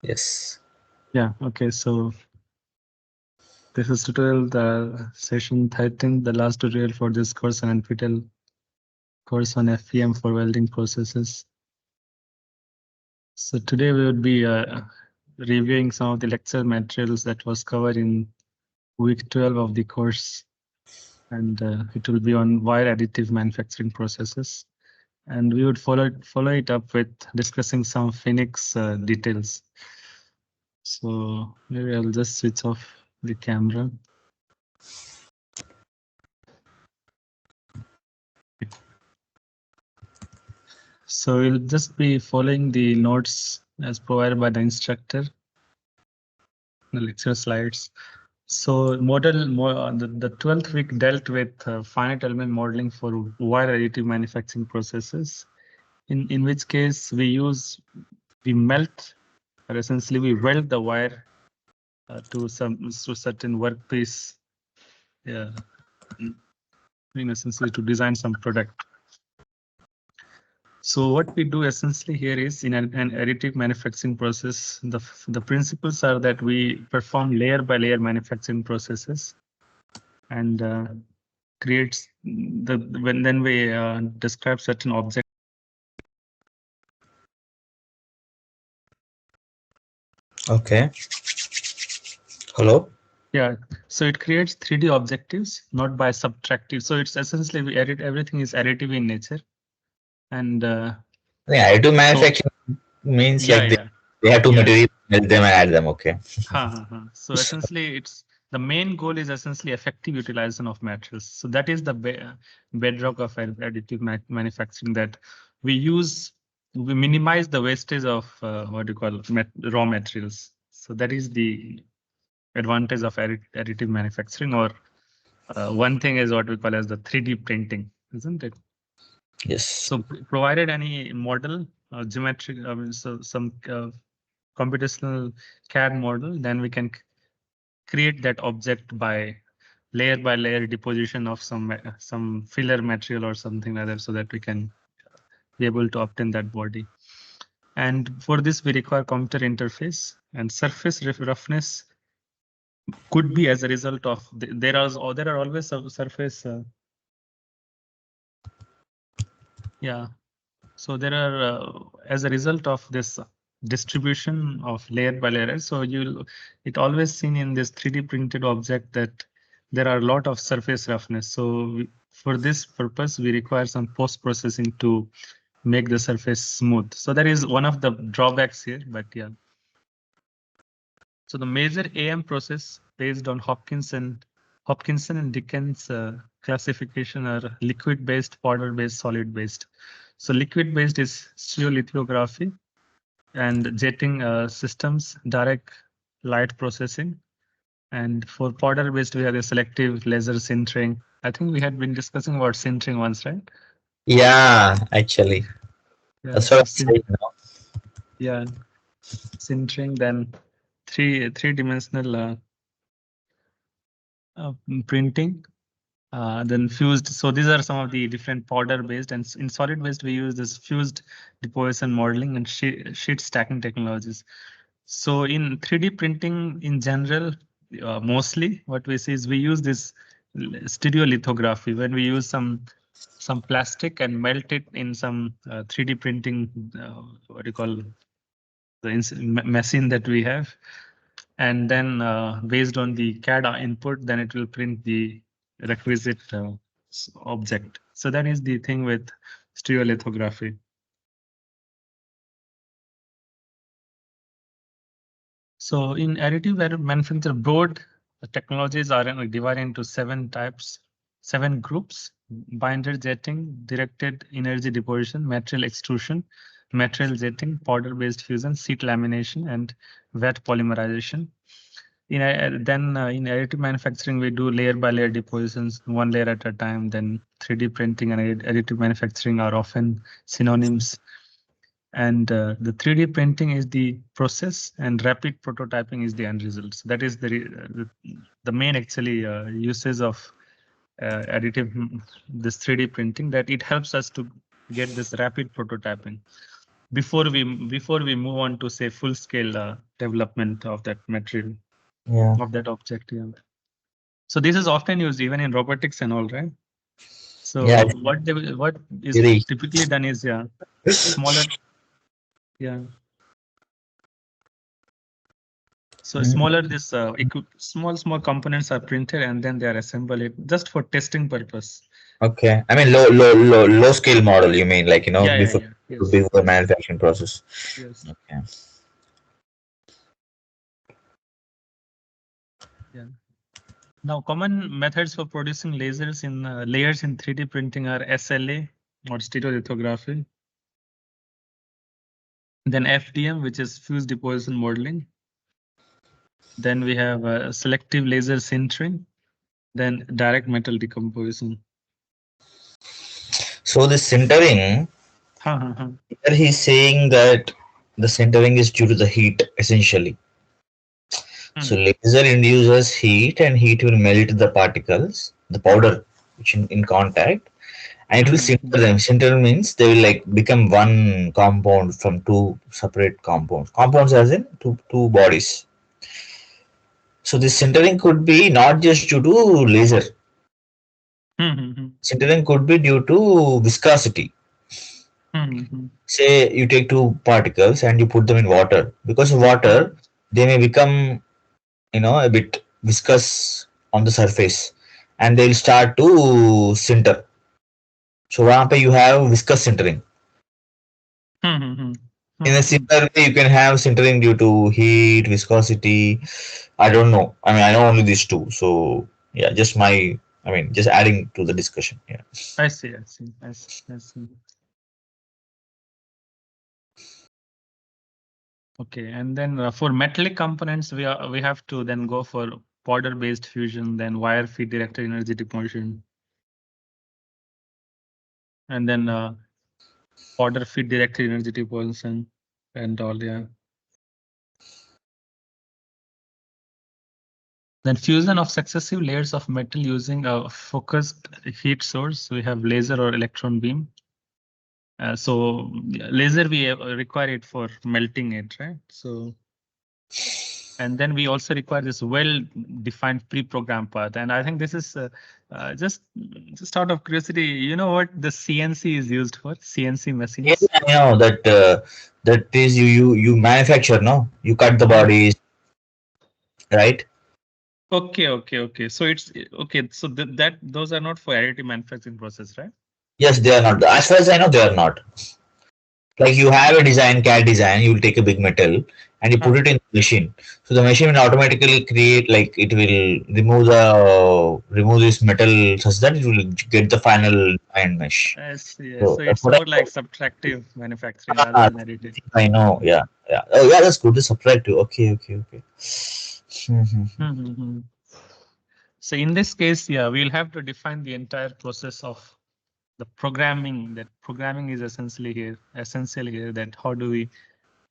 Yes. Yeah, okay, so this is tutorial, the session 13, the last tutorial for this course, an NPTEL course on FEM for welding processes. So today we would be reviewing some of the lecture materials that was covered in week 12 of the course, and it will be on wire additive manufacturing processes. And we would follow it up with discussing some Phoenix details. So maybe I'll just switch off the camera. So we'll just be following the notes as provided by the instructor, the lecture slides. So the 12th week dealt with finite element modeling for wire additive manufacturing processes, in which case we melt, or essentially we weld the wire to certain workpiece, essentially to design some product. So what we do essentially here is in an additive manufacturing process, the principles are that we perform layer by layer manufacturing processes, and creates then we describe certain objects. Okay. Hello. Yeah, so it creates 3D objectives, not by subtractive. So it's essentially we edit, everything is additive in nature, and Additive manufacturing means like they have two materials, melt them and add them. Okay. So essentially, the main goal is essentially effective utilization of materials. So that is the bedrock of additive manufacturing, that we minimize the wastage of what you call raw materials. So that is the advantage of additive manufacturing, or one thing is what we call as the 3D printing, isn't it? Yes. So provided any model, geometric, so some computational CAD model, then we can create that object by layer deposition of some filler material or something like that, so that we can be able to obtain that body. And for this, we require computer interface, and surface roughness could be as a result of there are always surface. So there are as a result of this distribution of layer by layer. So it always seen in this 3D printed object that there are a lot of surface roughness. So for this purpose, we require some post processing to make the surface smooth. So that is one of the drawbacks here, but yeah. So the major AM process based on Hopkinson and Dickens classification are liquid based, powder based, solid based. So liquid based is stereolithography, and jetting systems, direct light processing. And for powder based, we have the selective laser sintering. I think we had been discussing about sintering once, right? Yeah, actually. Yeah, That's so what I'm saying now. yeah, sintering, then three-dimensional printing, then fused. So these are some of the different powder based, and in solid based we use this fused deposition modeling and sheet stacking technologies. So in 3D printing in general, mostly what we see is we use this stereolithography when we use some plastic and melt it in some 3D printing, what do you call, the machine that we have, and then based on the CAD input, then it will print the requisite object. So that is the thing with stereolithography. So in additive manufacture, broad technologies are divided into 7 groups: binder jetting, directed energy deposition, material extrusion, material jetting, powder-based fusion, sheet lamination, and wet polymerization. In additive manufacturing, we do layer by layer depositions, one layer at a time. Then 3D printing and additive manufacturing are often synonyms. And the 3D printing is the process, and rapid prototyping is the end result. So that is the main actually uses of additive, this 3D printing, that it helps us to get this rapid prototyping. before we move on to say full scale development of that material, of that object. Yeah. So this is often used even in robotics and all, right? So Yeah, what is very. typically done is smaller. Yeah. So smaller this small components are printed and then they are assembled it just for testing purpose. Okay. I mean, low scale model, you mean, like, Yeah. Yes. before manufacturing process. Yes. Okay. Yeah. Now, common methods for producing lasers in layers in 3D printing are SLA or stereolithography. Then FDM, which is fused deposition modeling. Then we have selective laser sintering. Then direct metal decomposition. So the sintering, here he's saying that the sintering is due to the heat, essentially. So laser induces heat, and heat will melt the particles, the powder, which in contact, and it will sinter them. Sinter means they will like become one compound from two separate compounds. Compounds as in two bodies. So this sintering could be not just due to laser. Sintering could be due to viscosity. Say you take two particles and you put them in water. Because of water, they may become, a bit viscous on the surface, and they'll start to sinter. So वहाँ पे you have viscous sintering. In a similar way, you can have sintering due to heat, viscosity. I don't know. I mean, I know only these two. So yeah, just adding to the discussion. Yeah. I see. Okay, and then for metallic components, we have to then go for powder-based fusion, then wire feed directed energy deposition, and then powder feed directed energy deposition, and all. Yeah. Then fusion of successive layers of metal using a focused heat source. We have laser or electron beam. So laser we require it for melting it, right? So, and then we also require this well-defined pre-programmed path. And I think this is just out of curiosity, you know what the CNC is used for? CNC machines. Yes, I know that is you manufacture, no? You cut the bodies, right? Okay. So it's okay. So that those are not for additive manufacturing process, right? Yes, they are not. As far as I know, they are not. Like you have a design, CAD design, you will take a big metal and you put it in the machine. So the machine will automatically create, like it will remove this metal such that it will get the final iron mesh. I see. So So that's it's what more like subtractive manufacturing rather I than additive. I know. Yeah. Oh, yeah, that's good. The subtractive. Okay. So in this case, yeah, we'll have to define the entire process of the programming. That programming is essential here. That how do we,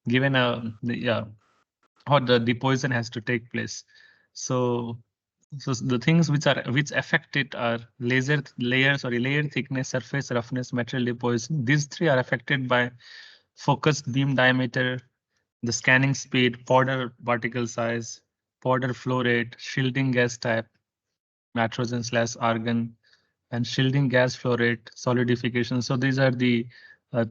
given how the deposition has to take place. So the things which affect it are layer thickness, surface roughness, material deposition. These three are affected by focused beam diameter, the scanning speed, powder particle size, powder flow rate, shielding gas type, nitrogen/argon, and shielding gas flow rate, solidification. So these are the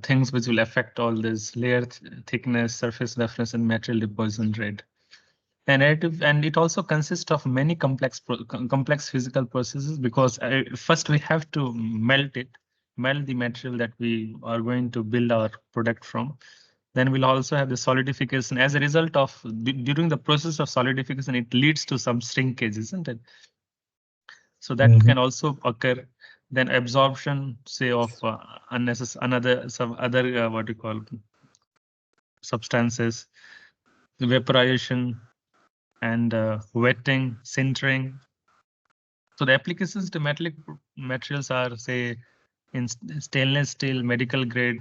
things which will affect all this layer thickness, surface roughness, and material deposition rate. And it also consists of many complex physical processes, because first we have to melt the material that we are going to build our product from. Then we'll also have the solidification. As a result of during the process of solidification, it leads to some shrinkage, isn't it? So that can also occur. Then absorption, say, of some other what you call substances, vaporization, and wetting, sintering. So the applications to metallic materials are, say, in stainless steel, medical grade,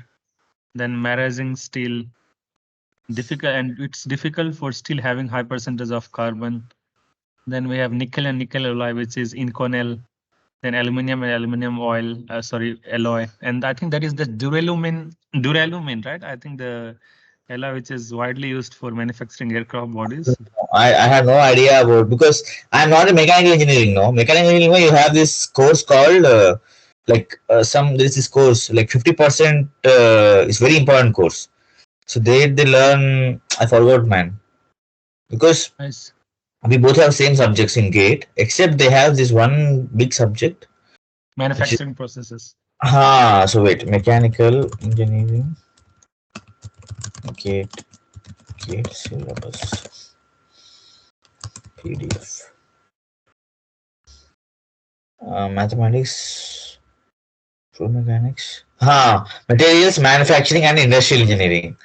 then marazing steel. And it's difficult for steel having high percentage of carbon. Then we have nickel and nickel alloy, which is Inconel. then aluminum and aluminum oil, alloy, and I think that is the duralumin, right? I think the alloy which is widely used for manufacturing aircraft bodies. I have no idea about, because I'm not a mechanical engineering. No, mechanical engineering, you have this course called some, there's this course like 50%. It's very important course. So they learn. I forgot, man, because Nice. we both have same subjects in GATE, except they have this one big subject, which is Manufacturing processes. so wait, mechanical engineering GATE syllabus PDF. Mathematics, fluid mechanics. Materials manufacturing and industrial engineering.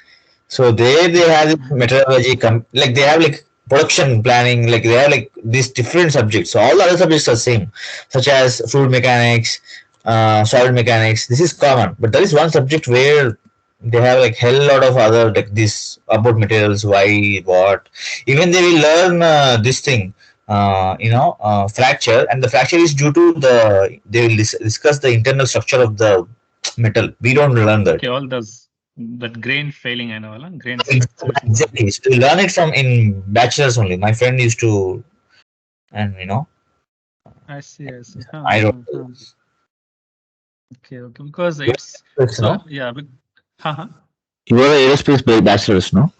So they have this methodology, like they have like production planning, like they have like these different subjects. So all the other subjects are same, such as fluid mechanics, solid mechanics. This is common, but there is one subject where they have like hell lot of other, like this about materials, why, what. Even they will learn this thing, fracture, and the fracture is due to they will discuss the internal structure of the metal. We don't learn that. Okay, all those that grain failing and all, grain Exactly. structures and all. Exactly. So you learn it from in bachelors only. My friend used to, and I see, I see. I don't. Okay, okay. Because You it's know, so yeah. Huh. you were an aerospace bachelor's, no?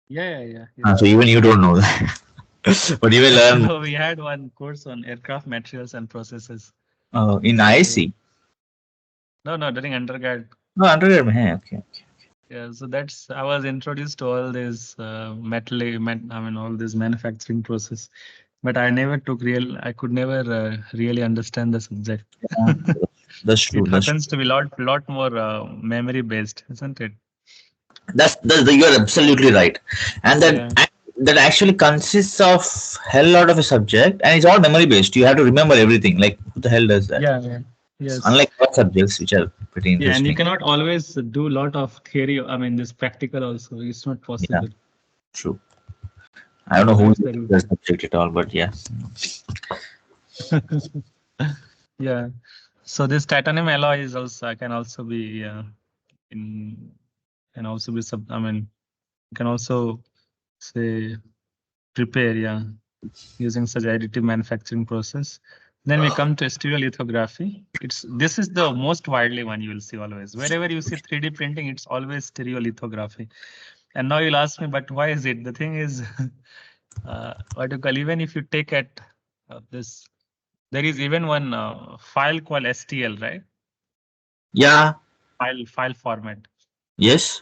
Yeah. So Yes. even you don't know that, but you will learn No, we had one course on aircraft materials and processes. in So IC. no, during undergrad. No, undergrad. Okay. Yeah, so that's I was introduced to all this all this manufacturing process, but I could never really understand the subject. Yeah, that's true. It That's true. happens to be lot more memory based, isn't it? You're absolutely right, and Yeah, that actually consists of hell lot of a subject, and it's all memory based. You have to remember everything. Like who the hell does that? yeah. Yes. Unlike other subjects, which are pretty Yeah, and you interesting. cannot always do a lot of theory. I mean, this practical also. It's not Yeah, possible. true. I don't know So who that's the does reason. subject at all, but yeah. Yeah. So this titanium alloy is also can also be in can also be sub. I mean, you can also say prepare, using such additive manufacturing process. Then we come to stereolithography. This is the most widely one you will see always. Wherever you see 3D printing, it's always stereolithography. And now you'll ask me, but why is it? The thing is, what you call, even if you take at this, there is even one file called STL, right? Yeah. File format. Yes.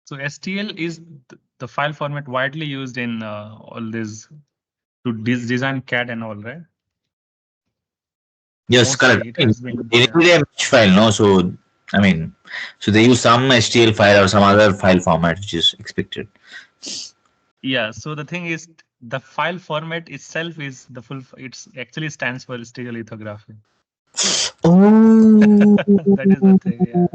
So STL is the file format widely used in all this to design CAD and all, right? Yes, correct. Mostly it I mean, has been, they yeah. need a mesh file, no? So, I mean, so they use some HTML file or some other file format which is expected. Yeah, so the thing is, the file format itself is the full. It's actually stands for stereolithography. Oh, That is the thing. Yeah.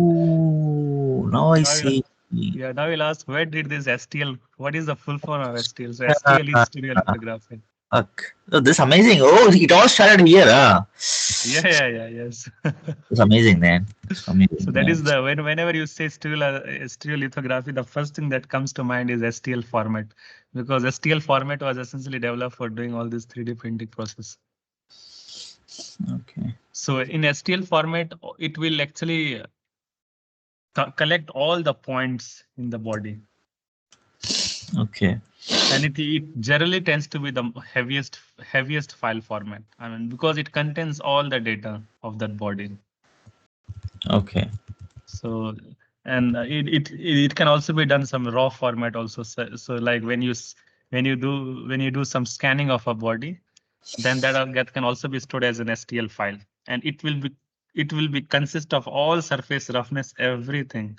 now I Now see. now you'll ask, where did this STL? What is the full form of STL? So STL is stereolithography. Fuck. Oh, this is amazing. Oh, it all started here. Yes. It's amazing, man. It's So amazing, that man. is the whenever you say stereolithography, the first thing that comes to mind is STL format, because STL format was essentially developed for doing all this 3D printing process. Okay. So in STL format, it will actually collect all the points in the body. Okay. And it generally tends to be the heaviest file format. I mean, because it contains all the data of that body. Okay. So and it can also be done some raw format also. So like when you do some scanning of a body, then that can also be stored as an STL file, and it will be consist of all surface roughness, everything.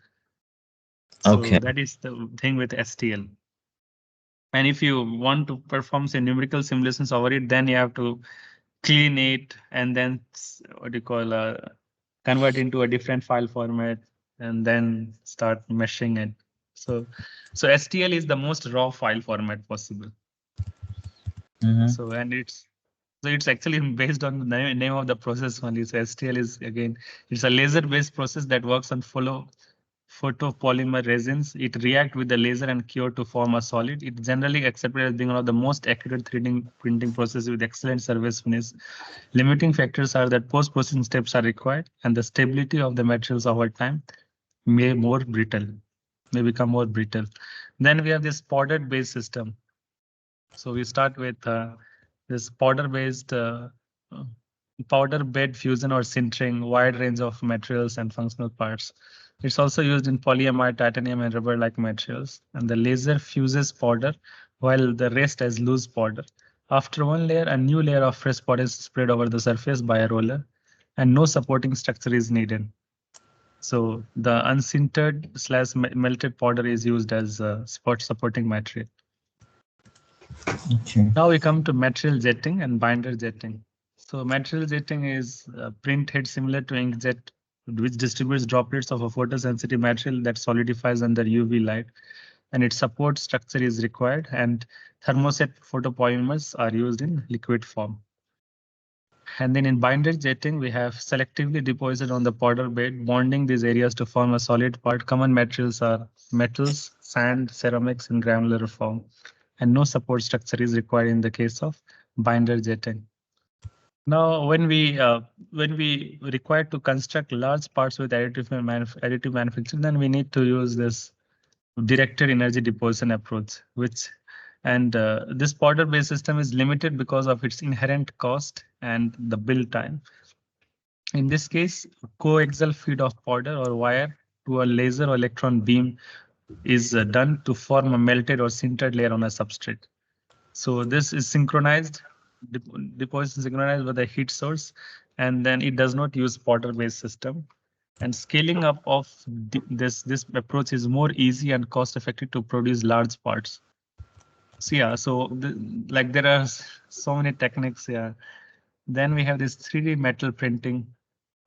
So Okay. that is the thing with STL. And if you want to perform say numerical simulations over it, then you have to clean it and then what do you call convert into a different file format and then start meshing it. So STL is the most raw file format possible. Mm-hmm. So and it's So it's actually based on the name of the process only. So STL is again, it's a laser-based process that works on photopolymer resins. It reacts with the laser and cure to form a solid. It's generally accepted as being one of the most accurate 3D printing processes with excellent surface finish. Limiting factors are that post-processing steps are required and the stability of the materials over time may become more brittle. Then we have this powder-based system. So we start with this uh, powder bed fusion or sintering, wide range of materials and functional parts. It's also used in polyamide, titanium, and rubber-like materials. And the laser fuses powder while the rest as loose powder. After one layer, a new layer of fresh powder is spread over the surface by a roller, and no supporting structure is needed. So the unsintered slash melted powder is used as spot supporting material. Okay. Now we come to material jetting and binder jetting. So material jetting is a print head similar to inkjet, which distributes droplets of a photosensitive material that solidifies under UV light, and its support structure is required, and thermoset photopolymers are used in liquid form. And then in binder jetting, we have selectively deposited on the powder bed, bonding these areas to form a solid part. Common materials are metals, sand, ceramics in granular form, and no support structure is required in the case of binder jetting. Now, when we require to construct large parts with additive manufacturing, then we need to use this directed energy deposition approach, this powder-based system is limited because of its inherent cost and the build time. In this case, coaxial feed of powder or wire to a laser or electron beam is done to form a melted or sintered layer on a substrate. So this is synchronized, deposition synchronized with the heat source, and then it does not use powder-based system. And scaling up of this approach is more easy and cost-effective to produce large parts. So yeah, like there are so many techniques. Yeah. Then we have this 3D metal printing.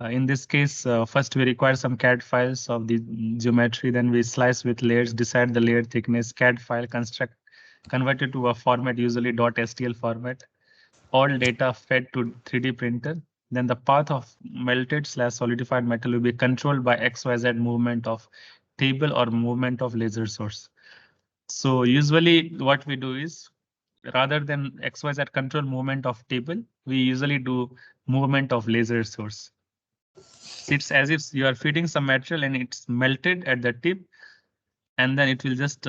In this case, first we require some CAD files of the geometry. Then we slice with layers, decide the layer thickness, CAD file, convert it to a format, usually .stl format. All data fed to 3D printer. Then the path of melted / solidified metal will be controlled by XYZ movement of table or movement of laser source. So usually what we do is, rather than XYZ control movement of table, we usually do movement of laser source. So it's as if you are feeding some material and it's melted at the tip, and then it will just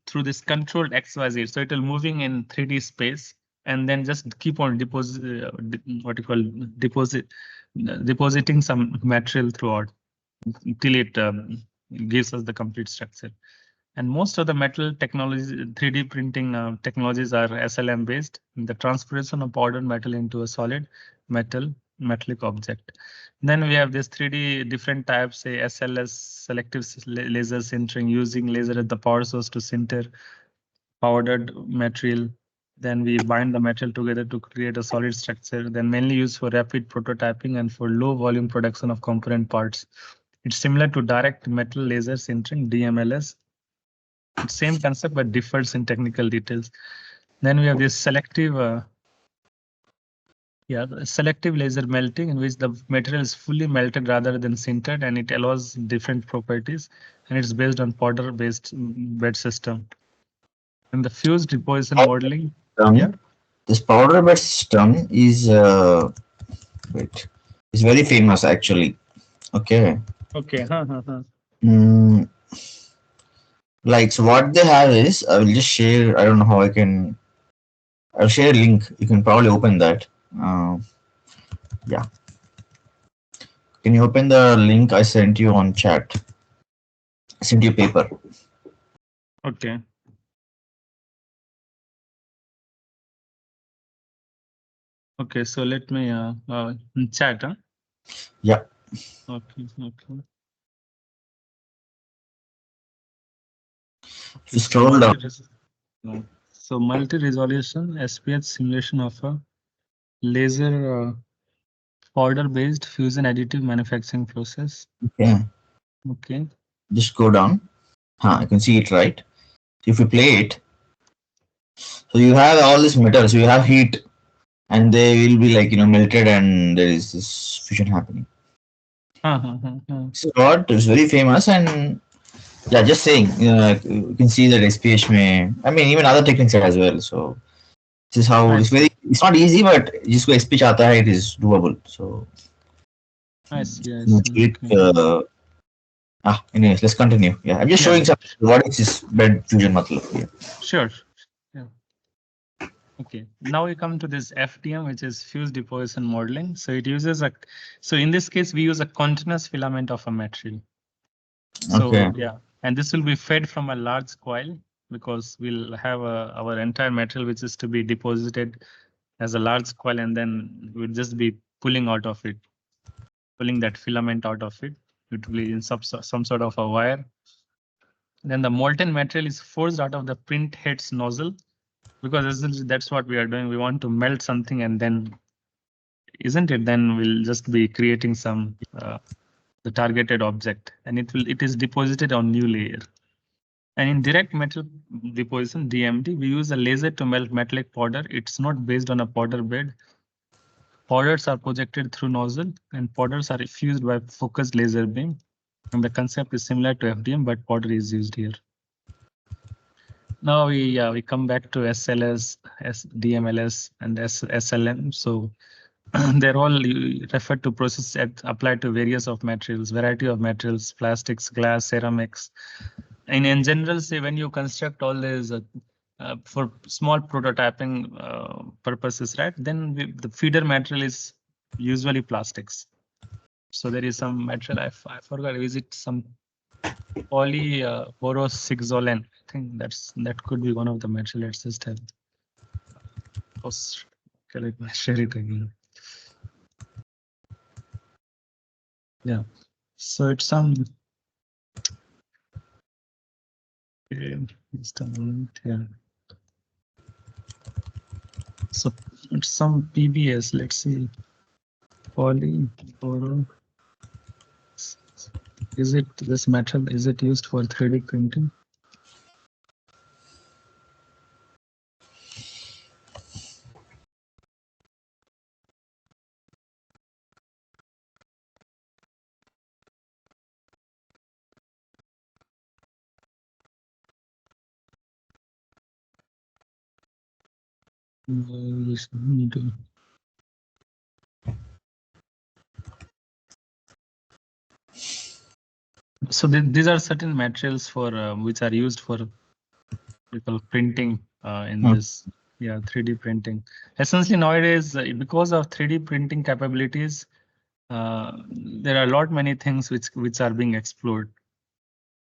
through this controlled XYZ. So it will moving in 3D space and then just keep on depositing some material throughout till it gives us the complete structure. And most of the metal technologies, 3D printing technologies are SLM based. The transformation of powdered metal into a solid metallic object. Then we have this 3D different types, say SLS, selective laser sintering, using laser at the power source to sinter powdered material. Then we bind the metal together to create a solid structure. Then mainly used for rapid prototyping and for low volume production of component parts. It's similar to direct metal laser sintering, DMLS. Same concept, but differs in technical details. Then we have this selective laser melting, in which the material is fully melted rather than sintered, and it allows different properties, and it's based on powder-based bed system. And the fused deposition modeling. Yeah. This powder bed system is is very famous actually. Okay. Okay. Mm, like, so what they have is, I will just share. I don't know how I can. I'll share a link. You can probably open that. Yeah. Can you open the link I sent you on chat? I sent you paper. Okay. Okay, so let me chat. Huh? Yeah. Okay. Just scroll down. No. So multi-resolution SPH simulation of a laser powder-based fusion additive manufacturing process. Okay. Okay. Just go down. I can see it, right? So if you play it, so you have all this metal. So you have heat. and they will be like melted, and there is this fusion happening. So what is very famous, and yeah, just saying, you can see that SPH may, I mean, even other techniques as well. So this is how I it's very, see. it's not easy, but जिसको SPH आता है, it is doable. So I see. I see. it, Okay. anyways, let's continue. Yeah, I'm just Yeah. showing some what is this bed fusion matlab. Yeah. Sure. Yeah. Okay. Now we come to this FDM, which is fused deposition modeling. So it uses a, so in this case, we use a continuous filament of a material. So Okay. yeah, and this will be fed from a large coil because we'll have our entire material which is to be deposited as a large coil, and then we'll just be pulling out of it, pulling that filament out of it. It will be in some sort of a wire. Then the molten material is forced out of the print head's nozzle, because essentially that's what we are doing. We want to melt something, and then, isn't it? Then we'll just be creating some the targeted object, and it is deposited on new layer. And in direct metal deposition, DMD, we use a laser to melt metallic powder. It's not based on a powder bed. Powders are projected through nozzle, and powders are fused by focused laser beam. And the concept is similar to FDM, but powder is used here. Now we come back to SLS, DMLS, and SLM. So they're all referred to process applied to various of materials, variety of materials, plastics, glass, ceramics. And in general, say when you construct all these for small prototyping purposes, right? Then the feeder material is usually plastics. So there is some material I forgot. Is it some polyborosixolen? I think that could be one of the material. Let's just have. Okay, let me share it again. Yeah. So it's some. Just a moment here. So it's some PBS. Let's see. Polyboro. Is it this metal? Is it used for 3D printing? Yes, need to- So these are certain materials for which are used for printing in this 3D printing. Essentially nowadays, because of 3D printing capabilities, there are a lot many things which are being explored.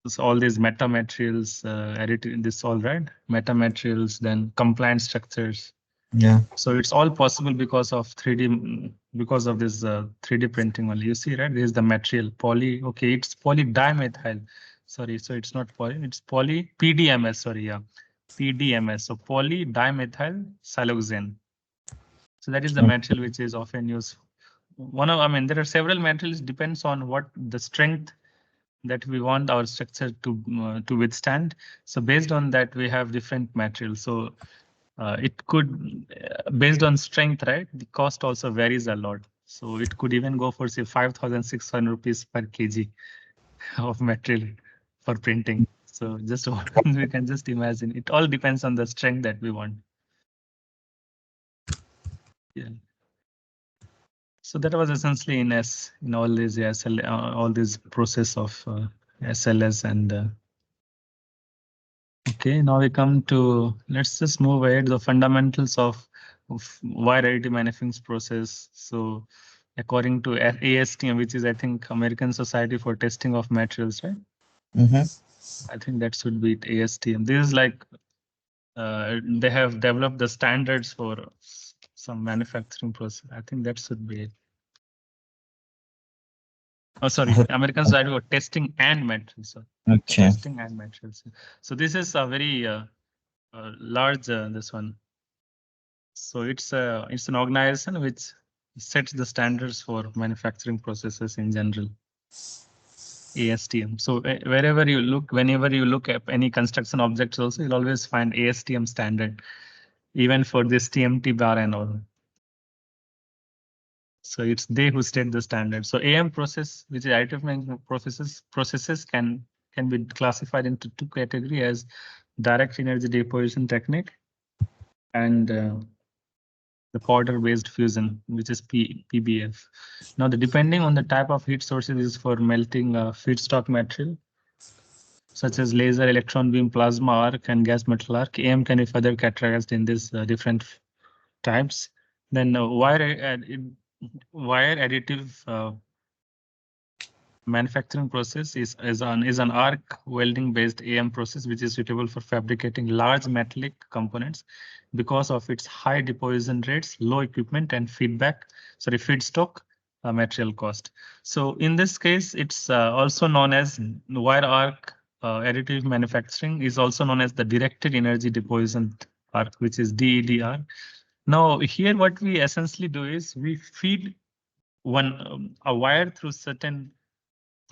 So all these meta materials, this all right, meta materials, then compliant structures. Yeah. So it's all possible because of 3D, because of this 3D printing only. You see, right? This is the material poly. Okay, it's polydimethyl. Sorry, so it's not poly. It's poly PDMS. Sorry, yeah, PDMS. So polydimethyl siloxane. So that is the material which is often used. I mean, there are several materials. Depends on what the strength that we want our structure to withstand. So based on that, we have different materials. So it could, based on strength, right? The cost also varies a lot. So it could even go for say 5,600 rupees per kg of material for printing. So just we can just imagine. It all depends on the strength that we want. Yeah. So that was essentially in all these all these process of SLS and. Okay, now we come to, let's just move ahead, the fundamentals of wire-additive manufacturing process. So according to ASTM, which is I think American Society for Testing of Materials, right? I think that should be ASTM. This is like, they have developed the standards for some manufacturing process. I think that should be it. Oh, sorry, American Society for Testing and Materials. So Okay. testing and materials. So this is a very large, this one. So it's an organization which sets the standards for manufacturing processes in general. ASTM. So wherever you look, whenever you look at any construction objects, also you'll always find ASTM standard, even for this TMT bar and all. So it's they who set the standard. So AM process, which is additive management processes can be classified into two categories as direct energy deposition technique and the powder-based fusion, which is PBF. Now, depending on the type of heat sources is for melting feedstock material, such as laser, electron beam, plasma arc, and gas metal arc. AM can be further categorized in these different types. Then wire additive manufacturing process is an arc welding based AM process, which is suitable for fabricating large metallic components because of its high deposition rates, low equipment and feedstock material cost. So in this case, it's also known as wire arc additive manufacturing is also known as the directed energy deposition arc, which is DEDR. Now here what we essentially do is we feed a wire through some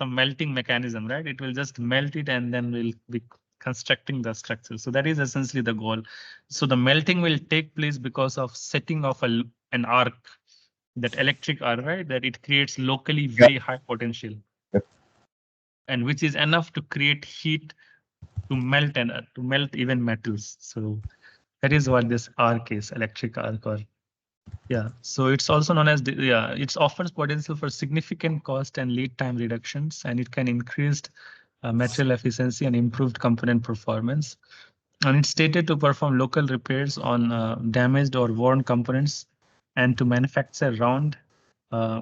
melting mechanism, right? It will just melt it and then we'll be constructing the structure. So that is essentially the goal. So the melting will take place because of setting of an arc, that electric arc, right? That it creates locally very high potential, and which is enough to create heat to melt and to melt even metals. So that is what this arc is, electric arc, or yeah. So it's also known as it's offers potential for significant cost and lead time reductions, and it can increase material efficiency and improved component performance. And it's stated to perform local repairs on damaged or worn components and to manufacture round uh,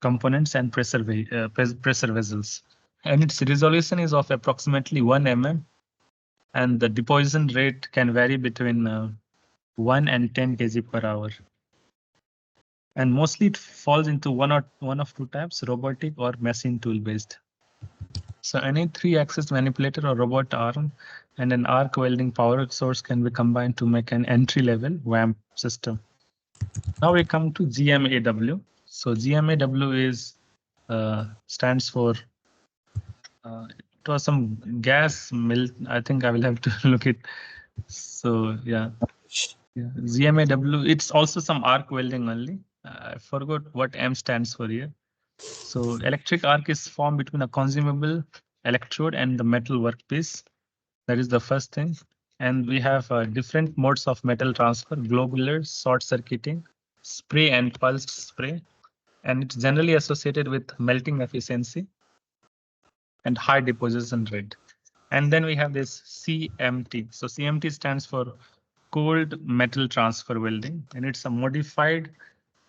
components and pressure vessels. And its resolution is of approximately 1 mm, and the deposition rate can vary between 1 and 10 kg per hour. And mostly it falls into one of two types, robotic or machine tool based. So any 3-axis manipulator or robot arm and an arc welding power source can be combined to make an entry-level WAMP system. Now we come to GMAW. So GMAW stands for it was some gas mill. I think I will have to look it. So yeah. GMAW. It's also some arc welding only. I forgot what M stands for here. So electric arc is formed between a consumable electrode and the metal workpiece. That is the first thing. And we have different modes of metal transfer: globular, short circuiting, spray and pulsed spray. And it's generally associated with melting efficiency and high deposition rate. And then we have this CMT. So CMT stands for cold metal transfer welding, and it's a modified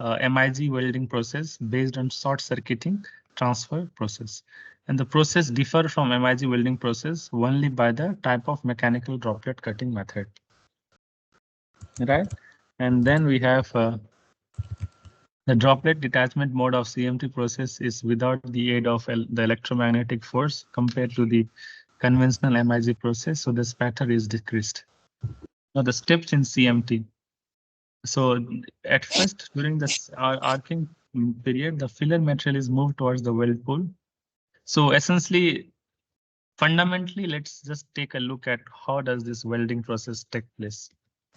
MIG welding process based on short circuiting transfer process. And the process differs from MIG welding process only by the type of mechanical droplet cutting method. Right? And then we have the droplet detachment mode of CMT process is without the aid of the electromagnetic force compared to the conventional MIG process, so the spatter is decreased. Now the steps in CMT. So at first, during this arcing period, the filler material is moved towards the weld pool. So essentially, fundamentally, let's just take a look at how does this welding process take place.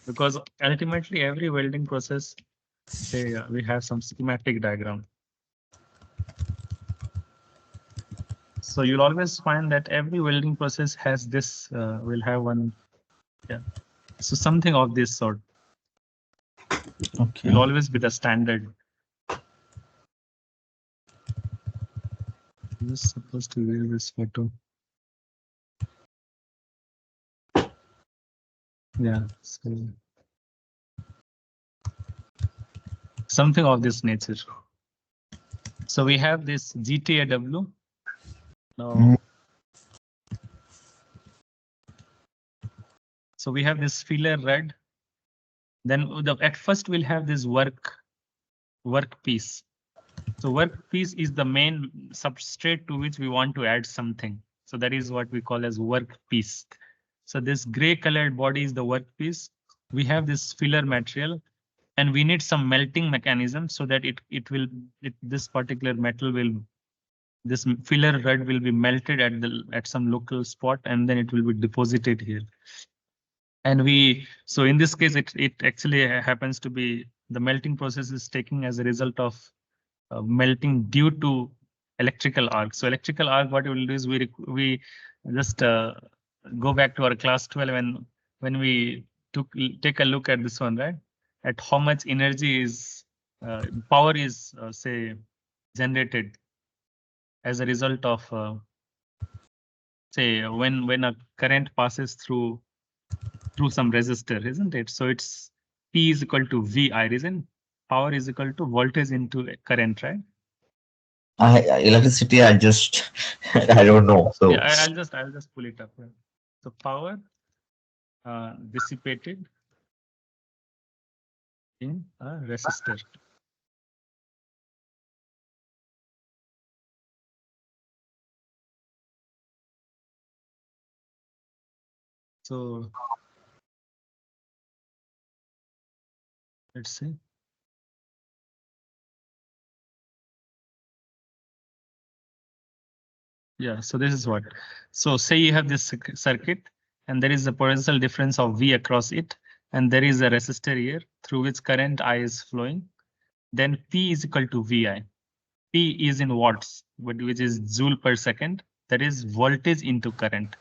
Because ultimately, every welding process, say we have some schematic diagram. So you'll always find that every welding process has this, will have one, yeah. So something of this sort. Okay. Will always be the standard. I'm just supposed to wear this photo. Yeah, so something of this nature. So we have this GTAW. Now, so we have this filler red. Then at first we'll have this workpiece. So workpiece is the main substrate to which we want to add something. So that is what we call as workpiece. So this gray colored body is the workpiece. We have this filler material, and we need some melting mechanism so that this particular metal this filler red will be melted at some local spot, and then it will be deposited here. And so in this case, it actually happens to be the melting process is taking as a result of melting due to electrical arc. So electrical arc, what we will do is we just go back to our class 12 when we take a look at this one, right? At how much energy is power is say generated as a result of say when a current passes through some resistor, isn't it? So it's P is equal to VI, isn't power is equal to voltage into current, right? Electricity, I just I don't know. Yeah, So I'll just pull it up. Right? So power dissipated in a resistor. So let's see. Yeah, so this is what. So say you have this circuit and there is a potential difference of V across it, and there is a resistor here through which current I is flowing. Then P is equal to VI. P is in watts, which is joule per second. That is voltage into current.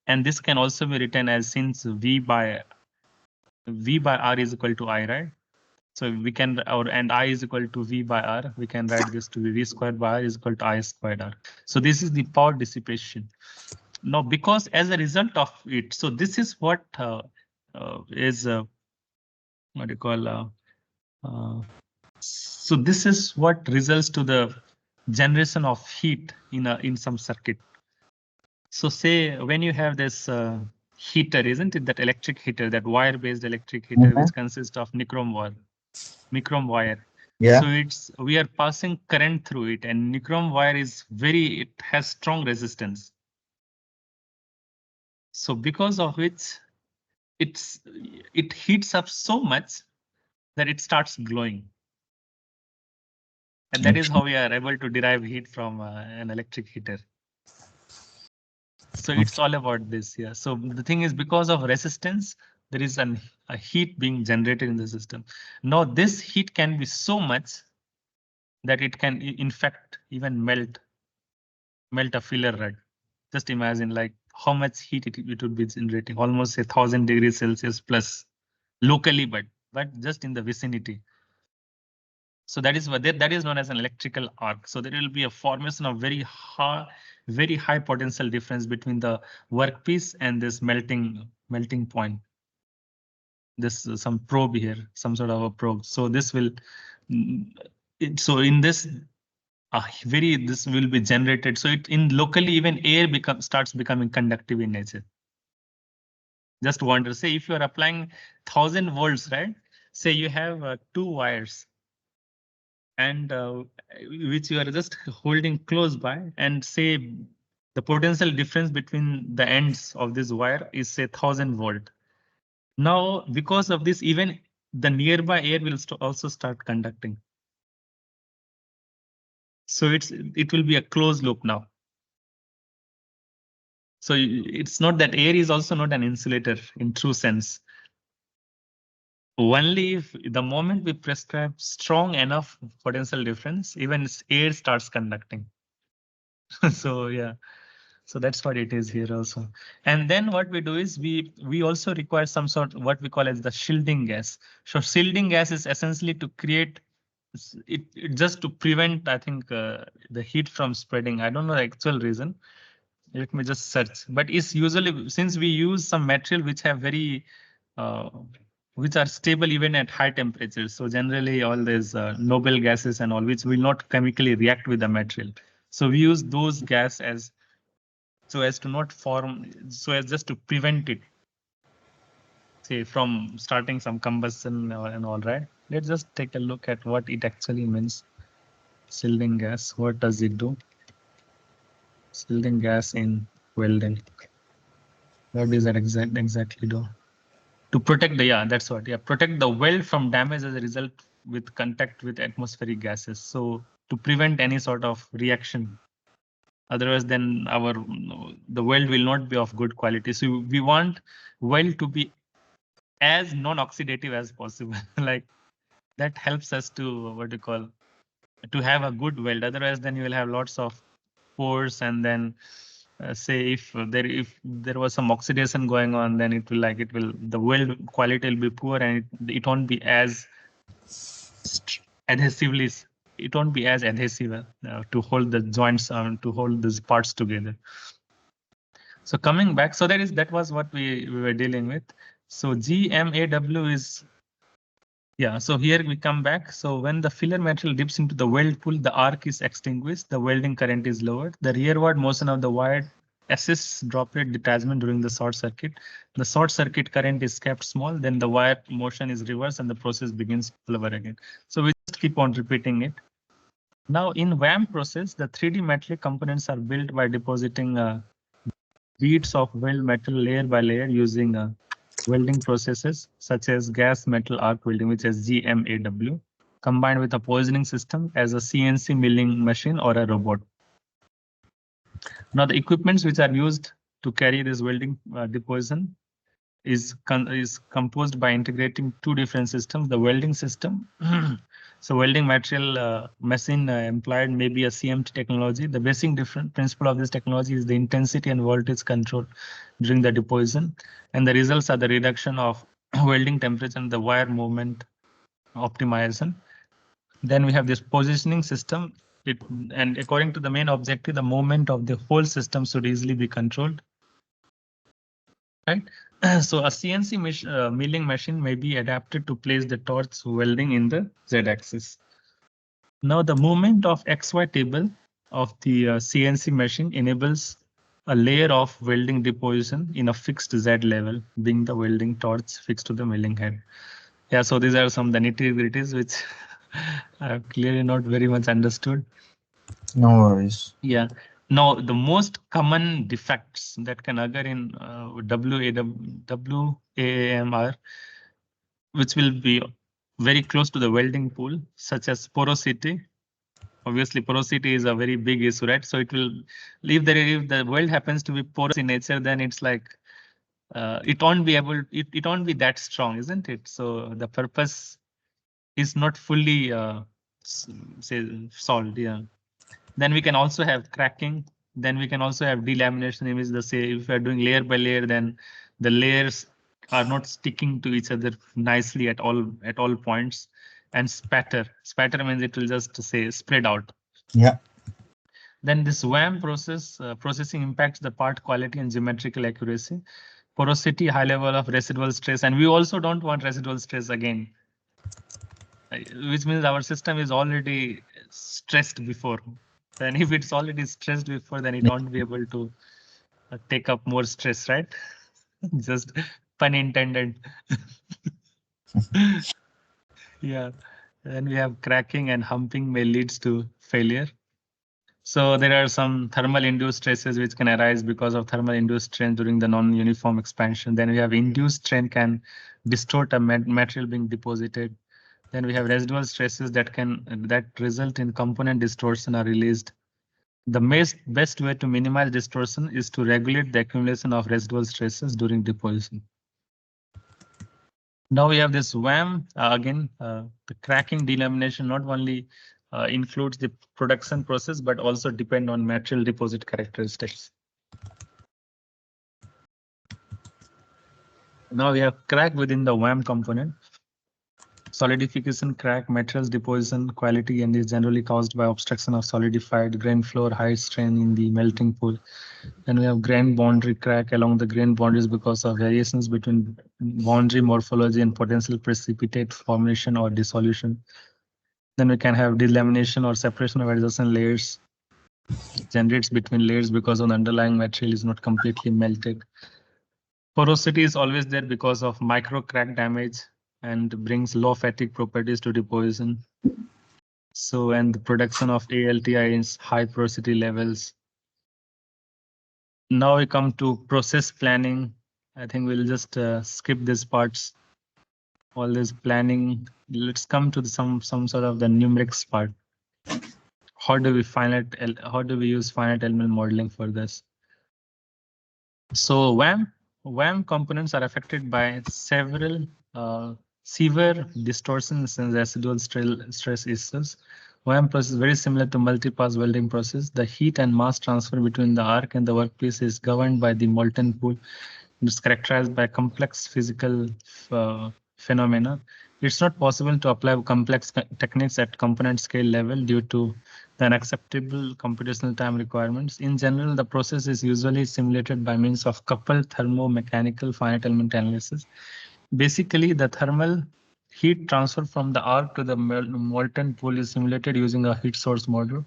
And this can also be written as, since V by R is equal to I, right? So we can, and I is equal to V by R, we can write this to be V squared by R is equal to I squared R. So this is the power dissipation. Now, because as a result of it, so this is what is what do you call, so this is what results to the generation of heat in some circuit. So say when you have this heater, isn't it, that electric heater, that wire-based electric heater, which consists of nichrome wire. yeah, So we are passing current through it, and nichrome wire it has strong resistance. So because of which it heats up so much that it starts glowing. And that is how we are able to derive heat from an electric heater. So it's all about this, yeah. So the thing is, because of resistance, there is a heat being generated in the system. Now this heat can be so much that it can in fact even melt a filler rod. Just imagine like how much heat it would be generating, almost 1,000 degrees Celsius plus locally, but just in the vicinity. So that is what that is known as an electrical arc. So there will be a formation of very high potential difference between the workpiece and this melting point. This some probe here, some sort of a probe. So this will, so in this this will be generated. So it in locally even air starts becoming conductive in nature. Just wonder, say if you are applying 1,000 volts, right? Say you have two wires and which you are just holding close by, and say the potential difference between the ends of this wire is say 1,000 volt. Now, because of this, even the nearby air will also start conducting. So it will be a closed loop now. So it's not that air is also not an insulator in true sense. Only if the moment we prescribe strong enough potential difference, even air starts conducting. So yeah, so that's what it is here also. And then what we do is we also require some sort of what we call as the shielding gas. So shielding gas is essentially to create it just to prevent, I think, the heat from spreading. I don't know the actual reason. Let me just search. But it's usually, since we use some material which have very uh, which are stable even at high temperatures. So generally all these noble gases and all which will not chemically react with the material. So we use those gas as so as to not form, so as just to prevent it, say, from starting some combustion and all, right? Let's just take a look at what it actually means. Shielding gas, what does it do? Shielding gas in welding. What does that exactly do? To protect the, yeah, that's what, yeah, protect the weld from damage as a result with contact with atmospheric gases. So to prevent any sort of reaction, otherwise then the weld will not be of good quality. So we want weld to be as non-oxidative as possible. Like that helps us to what you call to have a good weld. Otherwise, then you will have lots of pores, and then say if there was some oxidation going on, then it will the weld quality will be poor, and it won't be as adhesively it won't be as adhesive to hold the joints to hold these parts together. So coming back, so that was what we were dealing with. So GMAW is, yeah, so here we come back. So when the filler material dips into the weld pool, the arc is extinguished, the welding current is lowered. The rearward motion of the wire assists droplet detachment during the short circuit. The short circuit current is kept small, then the wire motion is reversed and the process begins all over again. So we just keep on repeating it. Now in WAM process, the 3D metallic components are built by depositing beads of weld metal layer by layer using welding processes such as gas metal arc welding, which is GMAW, combined with a positioning system as a CNC milling machine or a robot. Now the equipments which are used to carry this welding deposition is composed by integrating two different systems. The welding system, so welding material machine employed may be a CMT technology. The basic different principle of this technology is the intensity and voltage control during the deposition, and the results are the reduction of welding temperature and the wire movement optimization. Then we have this positioning system, and according to the main objective, the movement of the whole system should easily be controlled. Right. So a CNC milling machine may be adapted to place the torch welding in the Z-axis. Now the movement of XY table of the CNC machine enables a layer of welding deposition in a fixed Z level, being the welding torch fixed to the milling head. Yeah, so these are some of the nitty-gritties which I have clearly not very much understood. No worries. Yeah. Now, the most common defects that can occur in WAMR, which will be very close to the welding pool, such as porosity. Obviously, porosity is a very big issue, right? So it will, if the weld happens to be porous in nature, then it's like it won't be it won't be that strong, isn't it? So the purpose is not fully say solved. Yeah. Then we can also have cracking. Then we can also have delamination, in which the say if we are doing layer by layer, then the layers are not sticking to each other nicely at all points. And spatter. Spatter means it will just say spread out. Yeah. Then this WAM processing impacts the part quality and geometrical accuracy. Porosity, high level of residual stress, and we also don't want residual stress again, which means our system is already stressed before. Then if it's already stressed before, then it won't be able to take up more stress, right? Just pun intended. Yeah. Then we have cracking and humping may leads to failure. So there are some thermal induced stresses which can arise because of thermal induced strain during the non-uniform expansion. Then we have induced strain can distort a material being deposited. Then we have residual stresses that result in component distortion are released. The best way to minimize distortion is to regulate the accumulation of residual stresses during deposition. Now we have this WAM again. The cracking delamination not only includes the production process, but also depend on material deposit characteristics. Now we have crack within the WAM component. Solidification crack, materials deposition quality, and is generally caused by obstruction of solidified grain floor, high strain in the melting pool. Then we have grain boundary crack along the grain boundaries because of variations between boundary morphology and potential precipitate formation or dissolution. Then we can have delamination or separation of adjacent layers generates between layers because of the underlying material is not completely melted. Porosity is always there because of micro crack damage and brings low fatigue properties to deposition. So, and the production of ALTI is high porosity levels. Now we come to process planning. I think we'll just skip these parts. All this planning. Let's come to some sort of the numerics part. How do we use finite element modeling for this? So WAM components are affected by several severe distortions and residual stress issues. WAM process is very similar to multi-pass welding process. The heat and mass transfer between the arc and the workpiece is governed by the molten pool. It's characterized by complex physical phenomena. It's not possible to apply complex techniques at component scale level due to the unacceptable computational time requirements. In general, the process is usually simulated by means of coupled thermomechanical finite element analysis. Basically, the thermal heat transfer from the arc to the molten pool is simulated using a heat source model,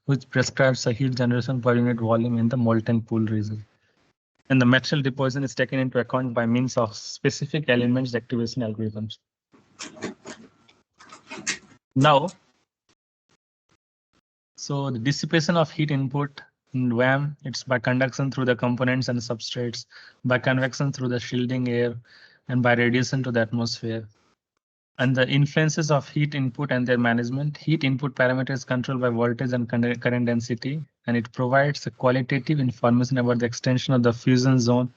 which prescribes a heat generation per unit volume in the molten pool region. And the material deposition is taken into account by means of specific elements activation algorithms. Now, so the dissipation of heat input in WAM, it's by conduction through the components and substrates, by convection through the shielding air, and by radiation to the atmosphere. And the influences of heat input and their management. Heat input parameters controlled by voltage and current density, and it provides a qualitative information about the extension of the fusion zone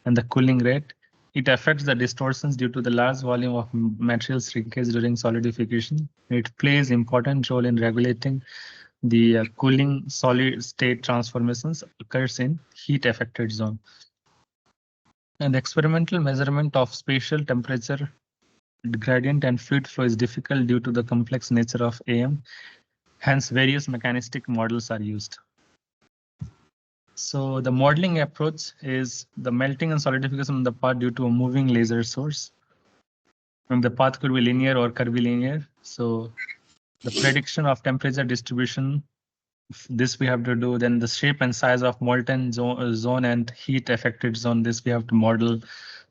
and the cooling rate. It affects the distortions due to the large volume of material shrinkage during solidification. It plays important role in regulating the cooling solid state transformations occurs in heat affected zone. And experimental measurement of spatial temperature gradient and fluid flow is difficult due to the complex nature of AM. Hence, various mechanistic models are used. So the modeling approach is the melting and solidification of the part due to a moving laser source. And the path could be linear or curvilinear. So the prediction of temperature distribution, this we have to do. Then the shape and size of molten zone and heat affected zone, this we have to model.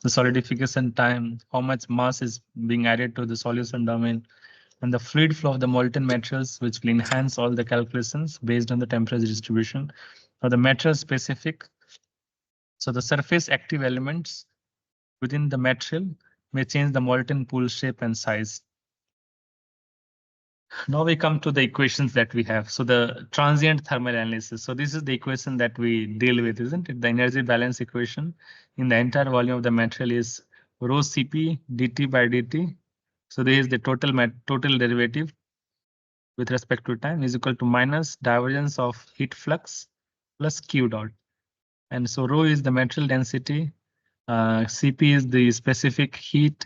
The solidification time, how much mass is being added to the solution domain, and the fluid flow of the molten materials, which will enhance all the calculations based on the temperature distribution. Now the material specific, so the surface active elements within the material may change the molten pool shape and size. Now we come to the equations that we have. So the transient thermal analysis. So this is the equation that we deal with, isn't it? The energy balance equation in the entire volume of the material is rho Cp dt by dt. So this is the total derivative with respect to time is equal to minus divergence of heat flux plus Q dot. And so rho is the material density, Cp is the specific heat,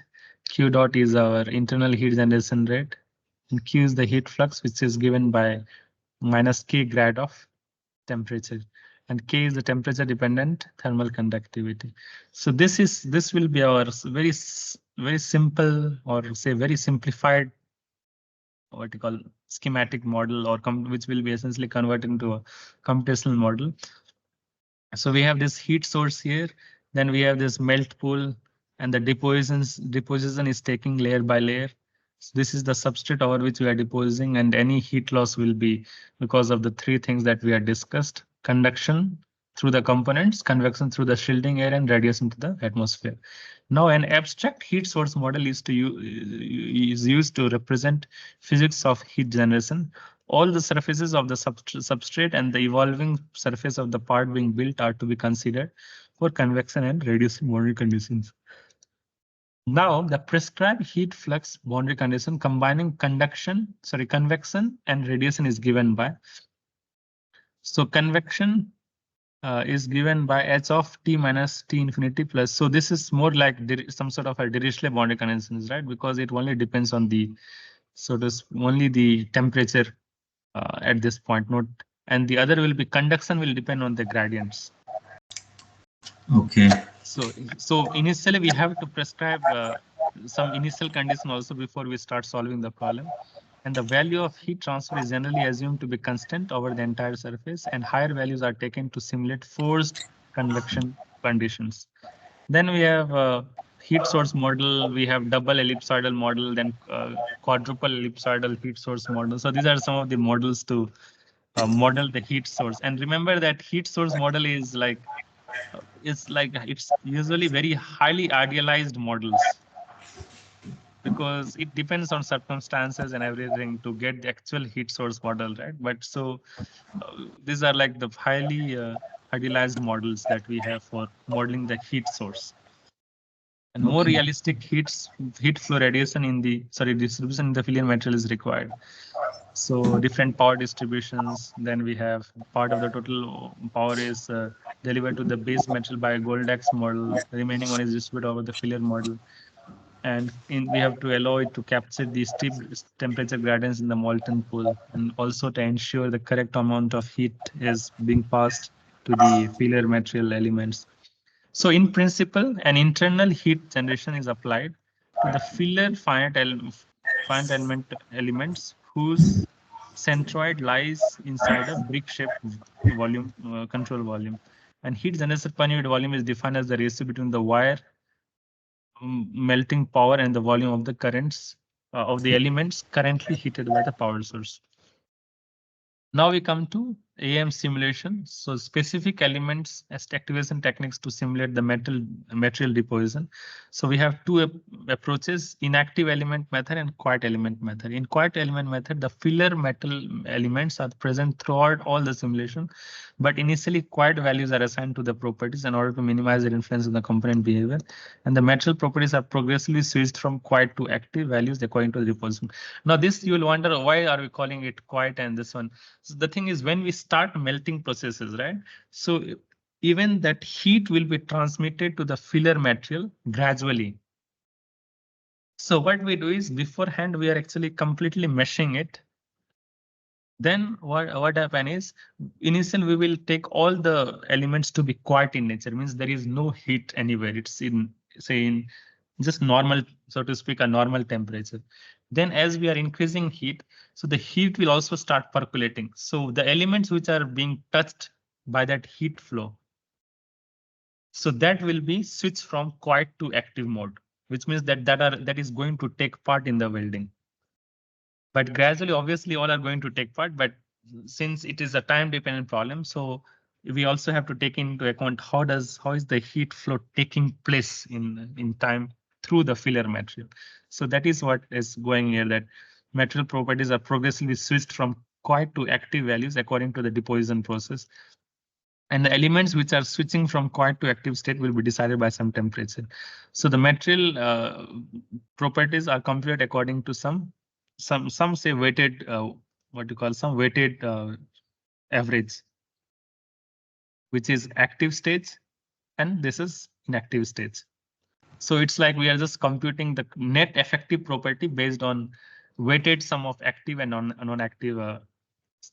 Q dot is our internal heat generation rate, and Q is the heat flux, which is given by minus K grad of temperature, and K is the temperature dependent thermal conductivity. So this will be our very simple, or say very simplified, what you call schematic model, or which will be essentially converted into a computational model. So we have this heat source here, then we have this melt pool, and the deposition is taking layer by layer. So this is the substrate over which we are depositing, and any heat loss will be because of the three things that we have discussed: conduction through the components, convection through the shielding air, and radiation to the atmosphere. Now, an abstract heat source model is used to represent physics of heat generation. All the surfaces of the substrate and the evolving surface of the part being built are to be considered for convection and radiation boundary conditions. Now, the prescribed heat flux boundary condition combining convection and radiation is given by. So convection is given by h of t minus t infinity plus. So this is more like some sort of a Dirichlet boundary conditions, right? Because it only depends on the, so this only the temperature at this point, not, and the other will be conduction will depend on the gradients. Okay. So initially we have to prescribe some initial condition also before we start solving the problem. And the value of heat transfer is generally assumed to be constant over the entire surface, and higher values are taken to simulate forced convection conditions. Then we have heat source model, we have double ellipsoidal model, then quadruple ellipsoidal heat source model. So these are some of the models to model the heat source. And remember that heat source model is like, it's usually very highly idealized models, because it depends on circumstances and everything to get the actual heat source model, right? But so these are like the highly idealized models that we have for modeling the heat source. and more realistic heat flow radiation in the distribution in the filler material is required. So different power distributions. Then we have part of the total power is delivered to the base metal by a Goldax model. The remaining one is distributed over the filler model. And we have to allow it to capture the steep temperature gradients in the molten pool, and also to ensure the correct amount of heat is being passed to the filler material elements. So in principle, an internal heat generation is applied to the filler finite elements whose centroid lies inside a brick-shaped volume control volume. And heat generation per unit volume is defined as the ratio between the wire melting power and the volume of the currents of the elements currently heated by the power source. Now we come to AM simulation. So specific elements as activation techniques to simulate the material deposition. So we have two approaches: inactive element method and quiet element method. In quiet element method, the filler metal elements are present throughout all the simulation, but initially quiet values are assigned to the properties in order to minimize their influence on the component behavior. And the material properties are progressively switched from quiet to active values according to the deposition. Now this you will wonder, why are we calling it quiet and this one? So the thing is, when we start melting processes, right? So even that heat will be transmitted to the filler material gradually. So what we do is, beforehand we are actually completely meshing it. Then what happen is, initially we will take all the elements to be quiet in nature, means there is no heat anywhere. It's in, say, in just normal, so to speak, a normal temperature. Then as we are increasing heat, so the heat will also start percolating. So the elements which are being touched by that heat flow, so that will be switched from quiet to active mode, which means that is going to take part in the welding. But gradually, obviously, all are going to take part. But since it is a time dependent problem, so we also have to take into account how is the heat flow taking place in time through the filler material. So that is what is going here, that material properties are progressively switched from quiet to active values according to the deposition process. And the elements which are switching from quiet to active state will be decided by some temperature. So the material properties are computed according to some say weighted what you call some weighted average, which is active stage, and this is inactive stage. So it's like we are just computing the net effective property based on weighted sum of active and non-active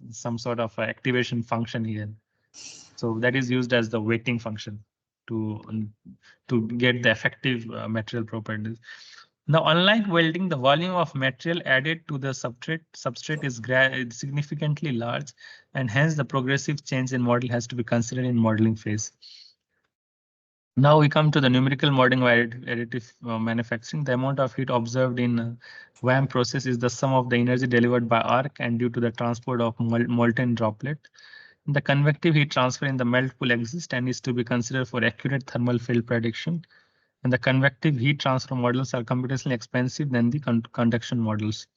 some sort of activation function here. So that is used as the weighting function to get the effective material properties. Now, unlike welding, the volume of material added to the substrate is significantly large, and hence the progressive change in model has to be considered in modeling phase. Now we come to the numerical modeling of additive manufacturing. The amount of heat observed in WAM process is the sum of the energy delivered by arc and due to the transport of molten droplet. The convective heat transfer in the melt pool exists and is to be considered for accurate thermal field prediction. And the convective heat transfer models are computationally expensive than the conduction models.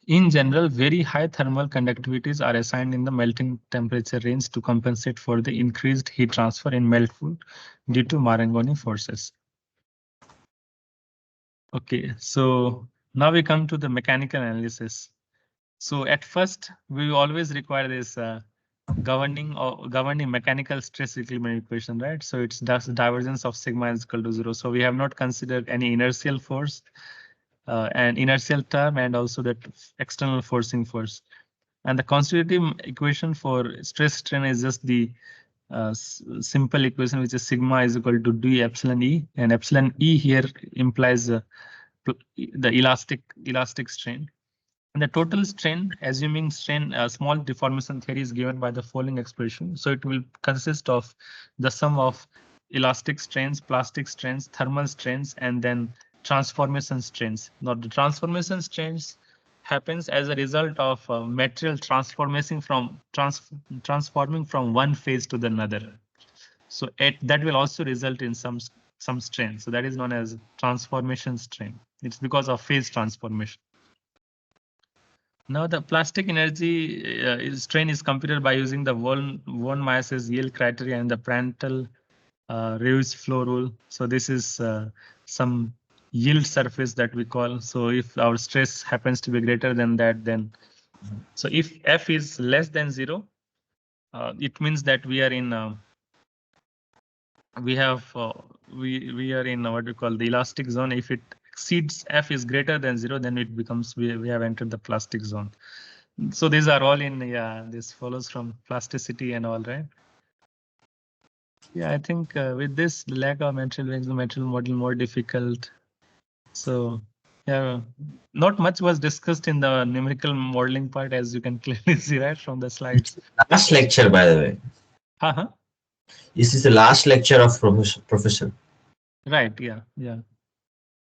In general, very high thermal conductivities are assigned in the melting temperature range to compensate for the increased heat transfer in melt pool due to Marangoni forces. Okay, so now we come to the mechanical analysis. So at first, we always require this governing mechanical stress equilibrium equation, right? So it's divergence of sigma is equal to 0. So we have not considered any inertial force, an inertial term, and also that external forcing force. And the constitutive equation for stress strain is just the simple equation, which is sigma is equal to d epsilon E, and epsilon E here implies the elastic strain. And the total strain, assuming strain small deformation theory, is given by the following expression. So it will consist of the sum of elastic strains, plastic strains, thermal strains, and then transformation strains. Now the transformation strains happens as a result of material transforming from one phase to the another. So that will also result in some strain. So that is known as transformation strain. It's because of phase transformation. Now the plastic energy strain is computed by using the von Mises yield criteria and the Prandtl Lewis flow rule. So this is some yield surface that we call. So if our stress happens to be greater than that, then so if F is less than 0, it means that we are in we are in what we call the elastic zone. If it exceeds F is greater than 0, then it becomes we have entered the plastic zone. So these are all in this follows from plasticity and all, right? Yeah, I think with this, the lack of material makes the material model more difficult. So yeah, not much was discussed in the numerical modeling part, as you can clearly see, right, from the slides. Last lecture, by the way. Uh-huh. This is the last lecture of professor. Right, yeah.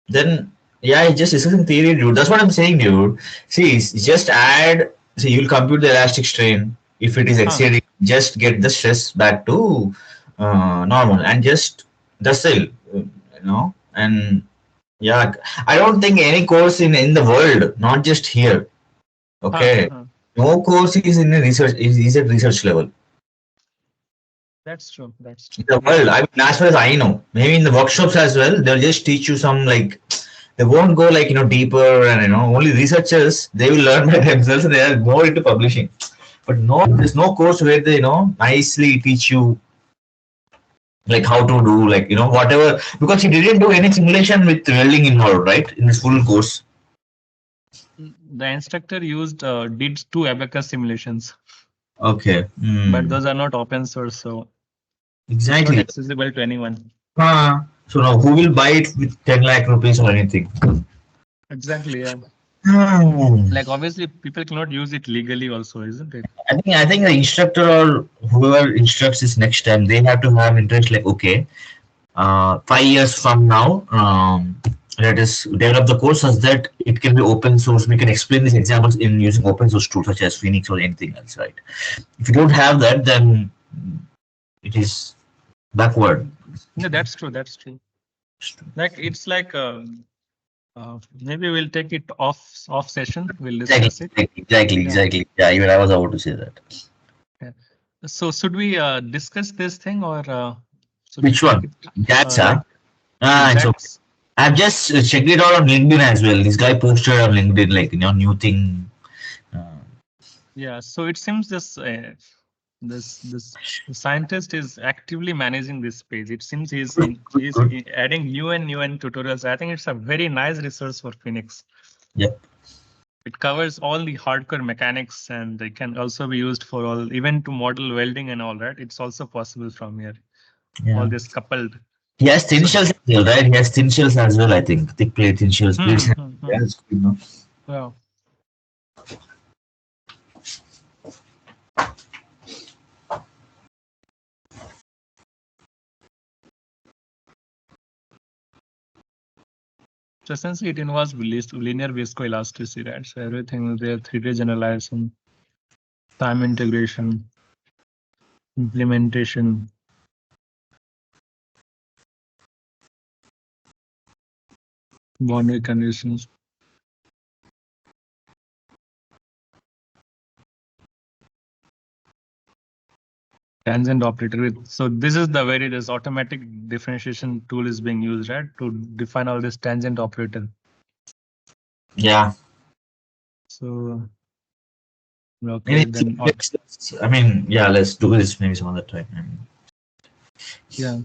Then, yeah, it's just discussing theory, dude. That's what I'm saying, dude. See, just add, see, you'll compute the elastic strain. If it is exceeding, just get the stress back to normal and just that's it, and yeah, I don't think any course in the world, not just here, okay, no course is in a research is at research level. That's true. In the world, I mean, as far as I know, maybe in the workshops as well, they'll just teach you some like they won't go like deeper, and only researchers they will learn by themselves and they are more into publishing. But no, there's no course where they nicely teach you like how to do like whatever, because he didn't do any simulation with welding involved, right, in his full course. The instructor used did 2 abacus simulations. Okay. But those are not open source, so exactly not accessible to anyone. So now who will buy it with 10 lakh rupees or anything? Exactly, yeah. Like obviously people cannot use it legally also, isn't it? I think the instructor or whoever instructs this next time, they have to have interest like, okay, 5 years from now, let us develop the course such that it can be open source. We can explain these examples in using open source tools such as Phoenix or anything else, right? If you don't have that, then it is backward. Yeah, that's true. Like it's like maybe we'll take it off session. We'll discuss it. Exactly. Yeah, even I was about to say that. Yeah. So should we discuss this thing or which one? That's like, so I've just checked it out on LinkedIn as well. This guy posted on LinkedIn like new thing. Yeah, so it seems this scientist is actively managing this page. It seems he's adding new and tutorials. I think it's a very nice resource for Phoenix. Yep. It covers all the hardcore mechanics, and it can also be used for all, even to model welding and all that. It's also possible from here. Yeah. All this coupled. He has thin shells as well, right? He has thin shells as well, I think. Thick plate, thin shells. Yeah. So essentially, it involves linear viscoelasticity, right? So everything is there: 3D generalization, time integration, implementation, boundary conditions. Tangent operator. So this is the way this automatic differentiation tool is being used, right, to define all this tangent operator. Yeah. So okay, then I mean, yeah, let's do this maybe some other time. Yeah.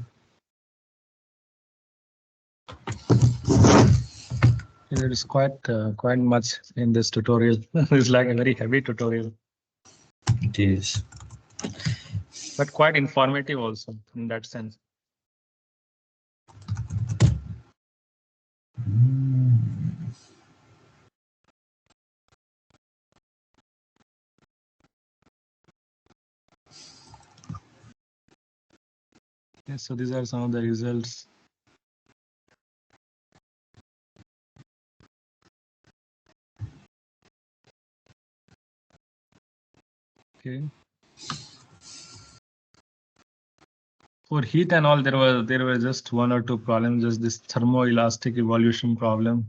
There is quite much in this tutorial. It's like a very heavy tutorial. It is. But quite informative also in that sense. Yes, so these are some of the results. Okay. For heat and all, there were just 1 or 2 problems, just this thermoelastic evolution problem.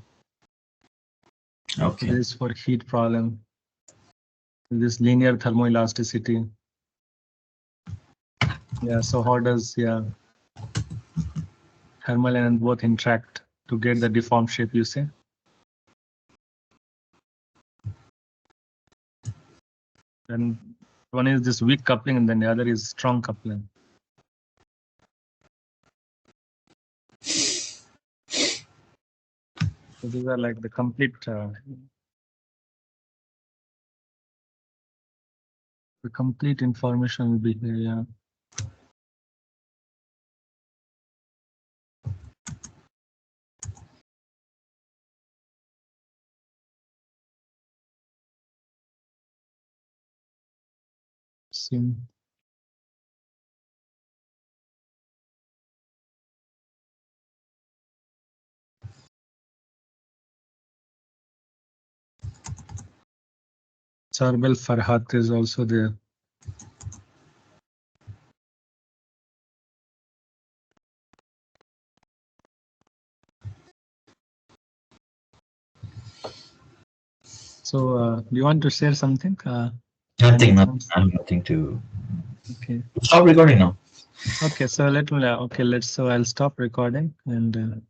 Okay. This for heat problem. This linear thermoelasticity. Yeah, so how does thermal and both interact? to get the deformed shape, you say? And one is this weak coupling, and then the other is strong coupling. So these are like the complete information will be here. Yeah. See. Charbel Farhat is also there. So, do you want to share something? Nothing. I have nothing to. Okay. Stop recording now. Okay. So let me. Okay. Let's. So I'll stop recording and.